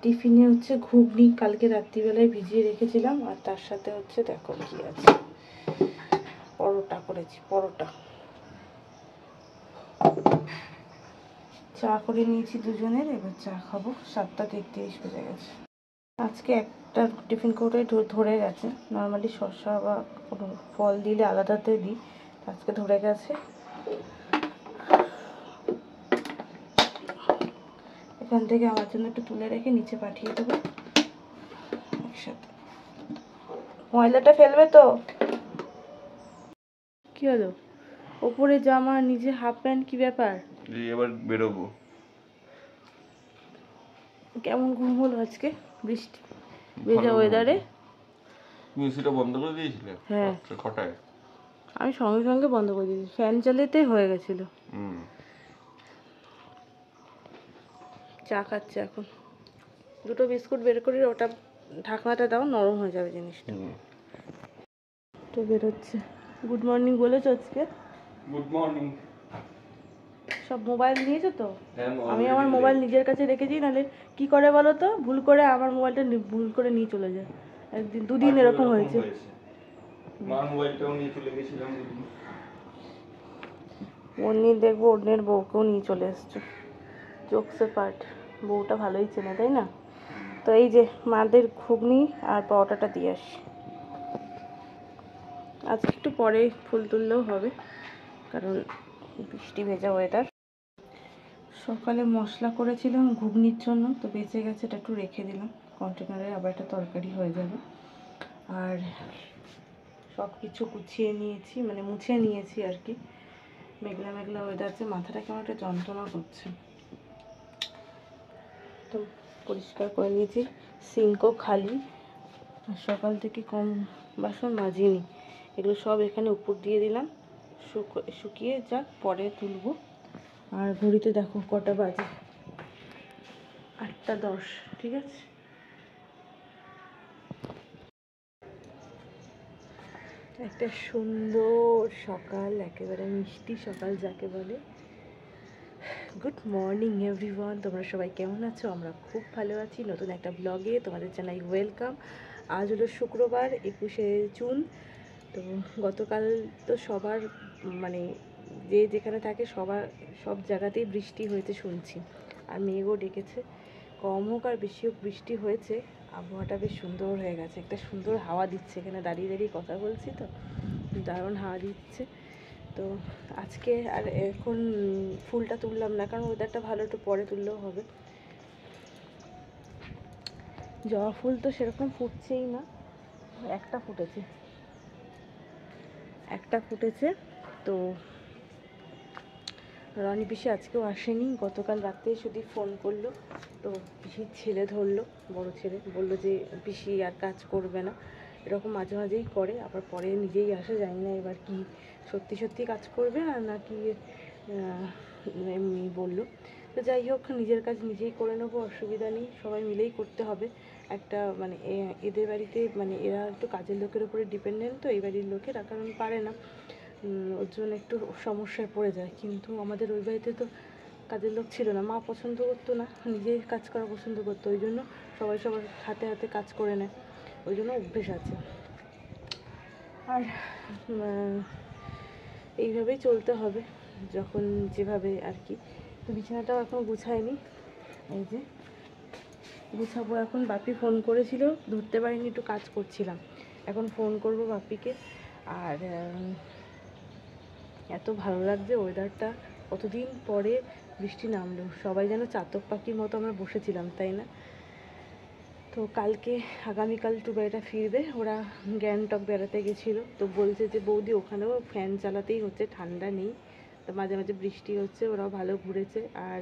টিফিনে হচ্ছে ঘুগনি, কালকে রাত্রিবেলায় ভিজিয়ে রেখেছিলাম, আর তার সাথে হচ্ছে দেখো কি আছে, পরোটা করেছি। পরোটা চা করে নিয়েছি দুজনের, এবার চা খাবো। 7:33 বেজে গেছে। আজকে একটা টিফিন করে ধরে গেছে। নর্মালি শসা বা কোনো ফল দিলে আলাদাতে দিই, আজকে ধরে গেছে। এখান থেকে আমার জন্য একটু তুলে রেখে নিচে পাঠিয়ে দেবো একসাথে। ময়লাটা ফেলবে তো? কি হলো? ওপরে জামা, নিচে হাফ প্যান্ট, কি ব্যাপার? এবার বেরোবো। কেমন ঘুম হলো আজকে বৃষ্টি ভেজা ওয়েদারে? তুমি এসিটা বন্ধ করে দিয়েছিলে? হ্যাঁ। কটায়? আমি সঙ্গে সঙ্গে বন্ধ করে দিয়েছি, ফ্যান চালাতেই হয়ে গেছিল। চা খাচ্ছে এখন। দুটো বিস্কুট বের করে ওটা ঢাকনাটা দাও, নরম হয়ে যাবে জিনিসটা। তো বেরোচ্ছে। গুড মর্নিং বলেছো আজকে? Good morning. সব মোবাইল নিয়েছো তো? হ্যাঁ, আমি আমার মোবাইল নিজের কাছে রেখেছি, নাহলে কি করে বলো তো, ভুল করে আমার মোবাইলটা ভুল করে নিয়ে চলে যায়। একদিন দুদিন এরকম হয়েছে। মার মোবাইলটাও নিয়ে চলে গেছিলাম। অন্যি দেখবো অন্যের বউকেও নিয়ে চলে এসছো। জোকসের পার্ট। বউটা ভালোই চেনে, তাই না? তো এই যে মাদের ঘুগনি আর পরোটাটা দিয়ে আসি। আজকে একটু পরে ফুল তুললেও হবে, কারণ বৃষ্টি ভেজা ওয়েদার। সকালে মশলা করেছিলাম ঘুগনির জন্য, তো বেঁচে গেছে, এটা একটু রেখে দিলাম কন্টেনারে, আবার একটা তরকারি হয়ে যাবে। আর সব কিছু গুছিয়ে নিয়েছি, মানে মুছে নিয়েছি আর কি। মেঘলা মেঘলা ওয়েদার, যে মাথাটা কেমন একটা যন্ত্রণা করছে। তো পরিষ্কার করে নিয়েছি, সিঙ্কও খালি। আর সকাল থেকে কম বাসন মাজিনি, এগুলো সব এখানে উপর দিয়ে দিলাম, শুকিয়ে যাক, পরে তুলবো। আর ঘড়িতে দেখো কটা বাজে, 8:10, ঠিক আছে। একটা সুন্দর সকাল, একেবারে মিষ্টি সকাল যাকে বলে। গুড মর্নিং এভরিওয়ান, তোমরা সবাই কেমন আছো? আমরা খুব ভালো আছি। নতুন একটা ব্লগে তোমাদের জানাই ওয়েলকাম। আজ হলো শুক্রবার, 21শে জুন। তো গতকাল তো সবার, মানে যে যেখানে থাকে সব জায়গাতেই বৃষ্টি হয়েছে শুনছি, আর মেঘও ডেকেছে। কম হোক আর বেশি হোক, বৃষ্টি হয়েছে। আবহাওয়াটা বেশ সুন্দর হয়ে গেছে, একটা সুন্দর হাওয়া দিচ্ছে। এখানে দাঁড়িয়ে দাঁড়িয়ে কথা বলছি তো, দারুণ হাওয়া দিচ্ছে। তো আজকে আর এখন ফুলটা তুললাম না, কারণ ওয়েদারটা ভালো, একটু পরে তুললেও হবে। জবা ফুল তো সেরকম ফুটছেই না, একটা ফুটেছে। তো রনি পিসি আজকেও আসেনি, গতকাল রাতে শুধু ফোন করলো। তো পিসির ছেলে ধরলো, বড় ছেলে, বললো যে পিসি আর কাজ করবে না। এরকম মাঝে মাঝেই করে, আবার পরে নিজেই আসে। জানি না এবার কি সত্যি সত্যি কাজ করবে আর নাকি এমনি বললো। তো যাই হোক, নিজের কাজ নিজেই করে নেবো, অসুবিধা নেই, সবাই মিলেই করতে হবে। একটা মানে এদের বাড়িতে, মানে এরা একটু কাজের লোকের উপরে ডিপেন্ডেন্ট, তো এই বাড়ির লোকেরা, কারণ পারে না, ওর জন্য একটু সমস্যায় পড়ে যায়। কিন্তু আমাদের ওই বাড়িতে তো কাজের লোক ছিল না, মা পছন্দ করতো না, নিজেই কাজ করা পছন্দ করতো, ওই জন্য সবাই সবার হাতে হাতে কাজ করে নেয়, ওই জন্য অভ্যেস আছে। আর এইভাবেই চলতে হবে, যখন যেভাবে আর কি। তো বিছানাটাও এখন গুছাইনি, এই যে গুছাবো এখন। বাপি ফোন করেছিল, ধরতে পারিনি, একটু কাজ করছিলাম। এখন ফোন করব বাপিকে। আর এত ভালো লাগছে ওয়েদারটা, কতদিন পরে বৃষ্টি নামলো। সবাই যেন চাতক পাখির মতো আমরা বসেছিলাম, তাই না? তো কালকে, আগামীকাল টুবাইটা ফিরবে, ওরা গ্যাংটক বেড়াতে গেছিলো। তো বলছে যে বৌদি ওখানেও ফ্যান চালাতেই হচ্ছে, ঠান্ডা নেই। তো মাঝে মাঝে বৃষ্টি হচ্ছে, ওরাও ভালো ঘুরেছে। আর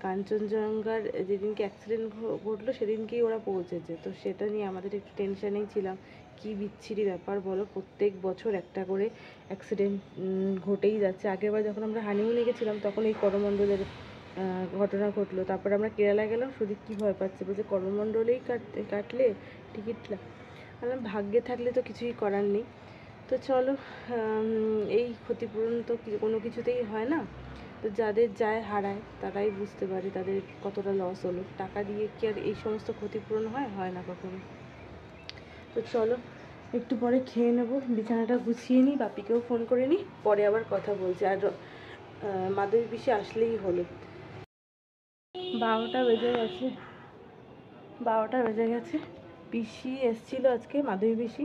কাঞ্চনজঙ্ঘার যেদিনকে অ্যাক্সিডেন্ট ঘটলো সেদিনকেই ওরা পৌঁছেছে। তো সেটা নিয়ে আমাদের একটু টেনশানেই ছিলাম, কি বিচ্ছিরি ব্যাপার বলো, প্রত্যেক বছর একটা করে অ্যাক্সিডেন্ট ঘটেই যাচ্ছে। আগেরবার যখন আমরা হানিমুনে গেছিলাম তখন এই করমণ্ডলের ঘটনা ঘটলো। তারপর আমরা কেরালা গেলাম, শুধু কী ভয় পাচ্ছে, বলছে করমণ্ডলেই কাটলে টিকিট। আমার ভাগ্যে থাকলে তো কিছুই করার নেই। তো চলো, এই ক্ষতিপূরণ তো কোনো কিছুতেই হয় না, তো যাদের যায় হারায় তারাই বুঝতে পারে তাদের কতটা লস হলো। টাকা দিয়ে কি আর এই সমস্ত ক্ষতিপূরণ হয় না কখনো। তো চলো একটু পরে খেয়ে নেবো, বিছানাটা গুছিয়ে নিই, বাপিকেও ফোন করে নিই, পরে আবার কথা বলছি। আর মাধবী পিসি আসলেই হলো। 12টা বেজে গেছে। পিসি এসেছিলো আজকে, মাধবী পিসি,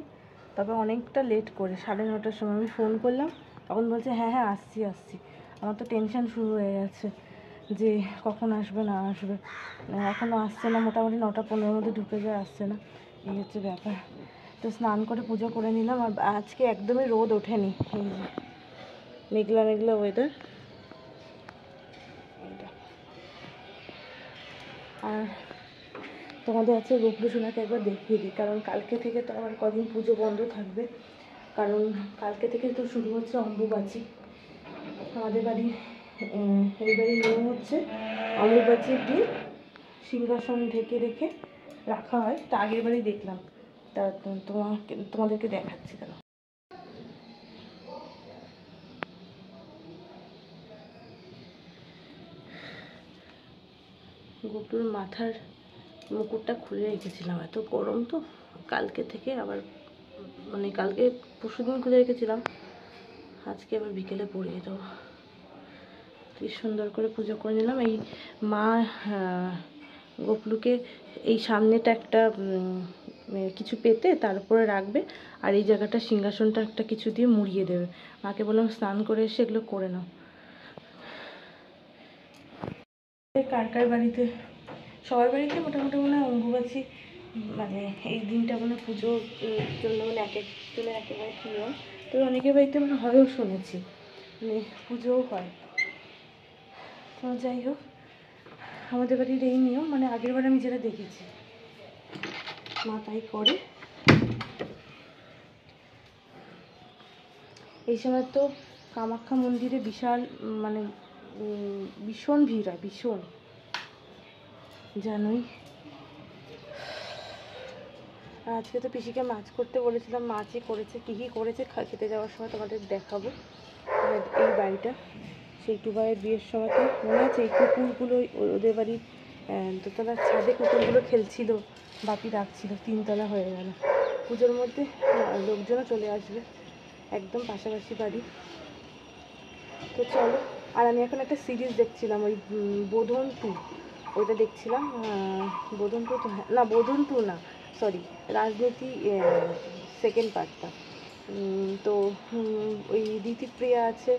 তবে অনেকটা লেট করে, 9:30টার সময় আমি ফোন করলাম, তখন বলছে হ্যাঁ হ্যাঁ আসছি। আমার তো টেনশন শুরু হয়ে গেছে যে কখন আসবে না আসবে, এখনও আসছে না, মোটামুটি 9:15-র মধ্যে ঢুকে যায়, আসছে না, এই হচ্ছে ব্যাপার। তো স্নান করে পুজো করে নিলাম। আর আজকে একদমই রোদ ওঠেনি, এই যে মেঘলা মেঘলা ওয়েদার। আর তোমাদের আছে গোপলু সোনাকে একবার দেখিয়ে দিই, কারণ কালকে থেকে তো আবার কদিন পুজো বন্ধ থাকবে, কারণ কালকে থেকে তো শুরু হচ্ছে অম্বুবাচী। আমাদের বাড়ির এই বাড়ির নিয়ম হচ্ছে অম্বুবাচীর দিন সিংহাসন ঢেকে রেখে রাখা হয়। তা আগের বাড়ি দেখলাম, তা তোমাদেরকে দেখাচ্ছি। কেন গোপুর মাথার মুকুটটা খুলে রেখেছিলাম, এত গরম তো কালকে থেকে আবার, মানে কালকে পরশুদিন খুলে রেখেছিলাম, আজকে আবার বিকেলে পরিয়ে দেবো। কি সুন্দর করে পুজো করে নিলাম। এই মা গোপলুকে এই সামনেটা একটা কিছু পেতে তার উপরে রাখবে, আর এই জায়গাটা সিংহাসনটা একটা কিছু দিয়ে মুড়িয়ে দেবে। মাকে বললাম স্নান করে এসে এগুলো করে নাও। কার কার বাড়িতে, সবার বাড়িতে মোটামুটি মনে হয় অম্বুবাচী মানে এই দিনটা মানে পুজোর জন্য মানে এক একজনের একেবারে নিয়ম। তো অনেকের বাড়িতে মানে হয়ও শুনেছি, মানে পুজোও হয়। তো যাই হোক, আমাদের বাড়ির এই নিয়ম, মানে আগের বার আমি যেটা দেখেছি মা তাই করে। এই সময় তো কামাখ্যা মন্দিরে বিশাল মানে ভীষণ ভিড় হয়, ভীষণ, জানোই। আজকে তো পিসিকে মাছ করতে বলেছিলাম, মাছই করেছে। কী কী করেছে খেতে যাওয়ার সময় তোমাদের দেখাবো। এই বাড়িটা সেই টুবাইয়ের বিয়ের সময় তো মনে আছে, এই কুকুরগুলো ওদের বাড়ির দোতলার ছাদে কুকুরগুলো খেলছিল, বাপি রাখছিল, 3তলা হয়ে গেল। পুজোর মধ্যে লোকজনও চলে আসবে, একদম পাশাপাশি বাড়ি। তো চলো। আর আমি এখন একটা সিরিজ দেখছিলাম, ওই বোধন 2, ওইটা দেখছিলাম। বোধন 2 তো না, বোধন 2 না, সরি, রাজনীতি সেকেন্ড পার্টটা। তো ওই দিতিপ্রিয়া আছে,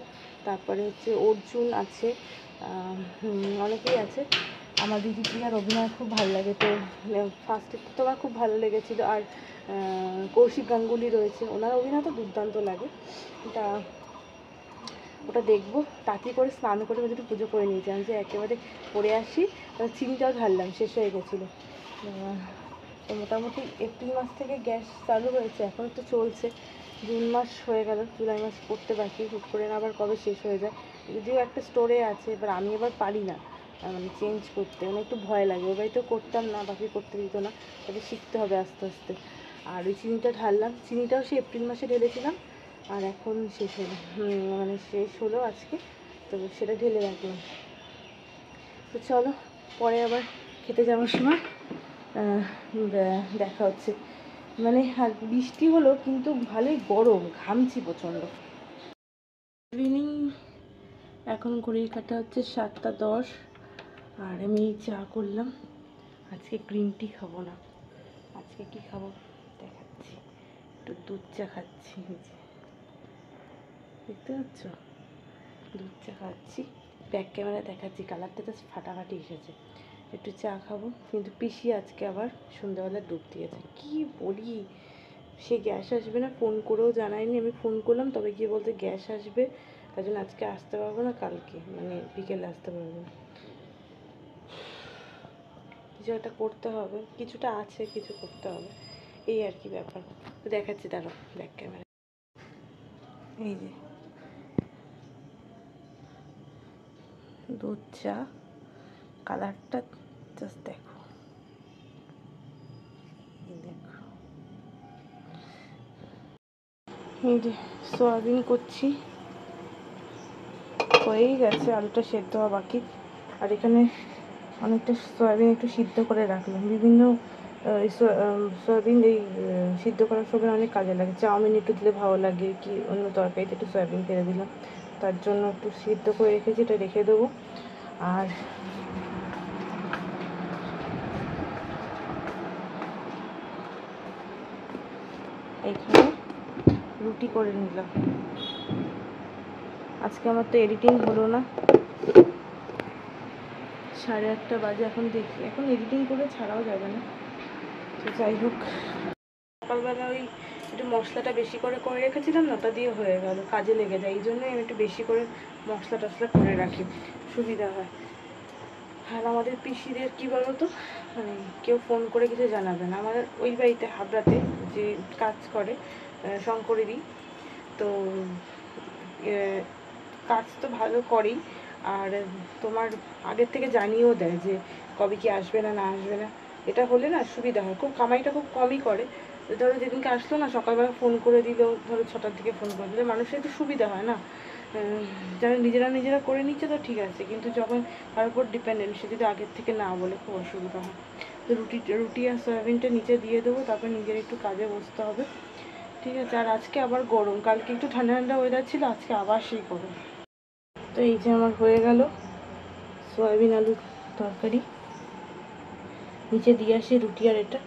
তারপরে হচ্ছে অর্জুন আছে, অনেকেই আছে। আমার দিতিপ্রিয়ার অভিনয় খুব ভালো লাগে, তো ফার্স্টে তো আমার খুব ভালো লেগেছিলো। আর কৌশিক গাঙ্গুলি রয়েছে, ওনার অভিনয় তো দুর্দান্ত লাগে। ওটা দেখবো। তাড়াতাড়ি করে স্নান করে যদি পুজো করে নিয়েছিলাম যে একেবারে পরে আসি, চিনিটাও ঢাললাম, শেষ হয়ে গেছিলো। তো মোটামুটি এপ্রিল মাস থেকে গ্যাস চালু হয়েছে, এখন তো চলছে, জুন মাস হয়ে গেল, জুলাই মাস করতে বাকি, হুট করে না আবার কবে শেষ হয়ে যায়। যদিও একটা স্টোরে আছে, এবার আমি এবার পারি না মানে চেঞ্জ করতে, মানে একটু ভয় লাগে। ওই বাড়িতেও করতাম না, বাকি করতে দিত না, তাকে শিখতে হবে আস্তে আস্তে। আর ওই চিনিটা ঢাললাম, চিনিটাও সেই এপ্রিল মাসে ঢেলেছিলাম, আর এখন শেষ হলো, মানে শেষ হলো আজকে, তো সেটা ঢেলে রাখলাম। তো চলো পরে আবার খেতে যাওয়ার সময় দেখা হচ্ছে। মানে বৃষ্টি হলো কিন্তু ভালোই গরম, ঘামছি প্রচণ্ড। ইভিনিং, এখন ঘড়ির কাটা হচ্ছে 7:10, আর আমি চা করলাম। আজকে গ্রিন টি খাবো না, আজকে কি খাবো দেখাচ্ছি, একটু দুধ চা খাচ্ছি, দেখতে পাচ্ছ, দুধ চা খাচ্ছি, ব্যাক ক্যামেরা দেখাচ্ছি, কালারটা জাস্ট ফাটাফাটি এসেছে। একটু চা খাবো। কিন্তু পিসি আজকে আবার সন্ধ্যাবেলা ডুব দিয়েছে, কি বলি, সে গ্যাস আসবে না, ফোন করেও জানায়নি। আমি ফোন করলাম, তবে গিয়ে বলতে গ্যাস আসবে, তার জন্য আজকে আসতে পারবো না, কালকে মানে বিকেলে আসতে পারবো না। কিছু একটা করতে হবে, কিছুটা আছে, কিছু করতে হবে, এই আর কি ব্যাপার। তো দেখাচ্ছি, দাঁড়াও ব্যাক ক্যামেরা, এই যে দুধ চা, কালারটা জাস্ট দেখো, দেখো, এই যে সোয়াবিন করছি, হয়েই গেছে, আলুটা সেদ্ধ হওয়া বাকি। আর এখানে অনেকটা সয়াবিন একটু সিদ্ধ করে রাখলাম। বিভিন্ন সয়াবিন এই সিদ্ধ করার সময় অনেক কাজে লাগে। চাউমিন একটু দিলে ভালো লাগে, কি অন্য তরকারিতে একটু সয়াবিন ফেলে দিলাম, তার জন্য একটু সিদ্ধ করে রেখেছি, এটা রেখে দেবো। আর এইখানে রুটি করে নিলাম। আজকে আমার তো এডিটিং হলো না, 8:30 বাজে। এখন দেখি, এখন এডিটিং করে ছাড়াও যাবে না, তো যাই হোক। সকালবেলা ওই একটু মশলাটা বেশি করে করে রেখেছিলাম না, ওটা দিয়ে হয়ে গেল, কাজে লেগে যায়। এই জন্যই আমি একটু বেশি করে মশলা টশলা করে রাখি, সুবিধা হয়। আর আমাদের পিসিদের কী বলো তো, মানে কেউ ফোন করে কিছু জানাবে না। আমাদের ওই বাড়িতে হাবড়াতে যে কাজ করে শঙ্করেরই, তো কাজ তো ভালো করেই। আর তোমার আগের থেকে জানিয়েও দেয় যে কবে কি আসবে না না আসবে না। এটা হলে না সুবিধা হয়, খুব কামাইটা খুব কমই করে। ধরো যেদিনকে আসলো না, সকালবেলা ফোন করে দিল, ধরো 6টার দিকে ফোন করে দিলে মানুষের একটু সুবিধা হয় না। যারা নিজেরা করে নিচ্ছে তো ঠিক আছে, কিন্তু যখন তার উপর ডিপেন্ডেন্ট, সে যদি আগের থেকে না বলে খুব অসুবিধা হয়। তো রুটি আর সয়াবিনটা নিচে দিয়ে দেবো, তারপর নিজের একটু কাজে বসতে হবে, ঠিক আছে। আর আজকে আবার গরম, কালকে একটু ঠান্ডা ঠান্ডা ওয়েদার ছিল, আজকে আবার সেই গরম। তো এই যে আমার হয়ে গেল সয়াবিন আলুর তরকারি, নিচে দিয়ে আসি রুটি আর এটা।